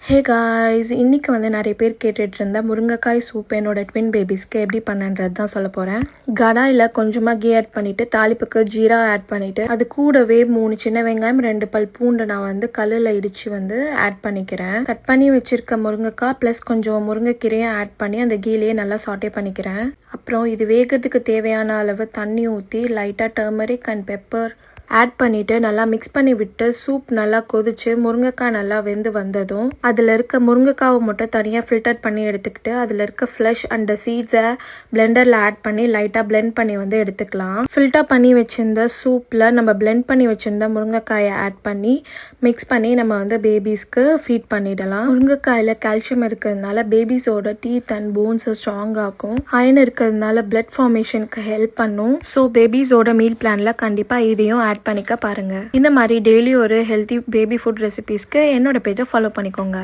Hey guys, இன்றைக்கி நிறைய பேர் கேட்டுட்டு இருந்த முருங்கைக்காய் சூப் என்னோட ட்வின் பேபிஸ்க்கு எப்படி பண்ணன்றது தான் சொல்ல போகிறேன். கடாயில் கொஞ்சமாக கீ ஆட் பண்ணிவிட்டு தாளிப்புக்கு ஜீரா ஆட் பண்ணிவிட்டு அது கூடவே 3 சின்ன வெங்காயம் 2 பல் பூண்டு நான் கல்லில் இடித்து ஆட் பண்ணிக்கிறேன். கட் பண்ணி வச்சுருக்க முருங்கைக்காய் ப்ளஸ் கொஞ்சம் முருங்கைக்கீரையும் ஆட் பண்ணி அந்த கீலையே நல்லா சாட்டே பண்ணிக்கிறேன். அப்புறம் இது வேகிறதுக்கு தேவையான அளவு தண்ணி ஊற்றி லைட்டாக டர்மரிக் அண்ட் பெப்பர் ஆட் பண்ணிவிட்டு நல்லா மிக்ஸ் பண்ணி விட்டு சூப் நல்லா கொதிச்சு முருங்கைக்காய் நல்லா வெந்து வந்ததும் அதில் இருக்க முருங்கைக்காவை மட்டும் தனியாக ஃபில்டர் பண்ணி எடுத்துக்கிட்டு அதில் இருக்க ஃப்ளஷ் அண்ட் சீட்ஸை பிளெண்டரில் ஆட் பண்ணி லைட்டாக பிளெண்ட் பண்ணி எடுத்துக்கலாம். ஃபில்டர் பண்ணி வச்சிருந்த சூப்பில் நம்ம பிளெண்ட் பண்ணி வச்சிருந்த முருங்கைக்காயை ஆட் பண்ணி மிக்ஸ் பண்ணி நம்ம பேபிஸ்க்கு ஃபீட் பண்ணிடலாம். முருங்கைக்காயில் கால்சியம் இருக்கிறதுனால பேபிஸோட டீத் அண்ட் போன்ஸை ஸ்ட்ராங் ஆகும். அயன் இருக்கிறதுனால பிளட் ஃபார்மேஷனுக்கு ஹெல்ப் பண்ணும். ஸோ பேபிஸோட மீல் பிளானில் கண்டிப்பாக இதையும் ஆட் பண்ணிக்க பாருங்க. இந்த மாதிரி டெய்லி ஒரு ஹெல்த்தி பேபி ஃபுட் ரெசிபீஸ்க்கு என்னோட பேஜை ஃபாலோ பண்ணிக்கோங்க.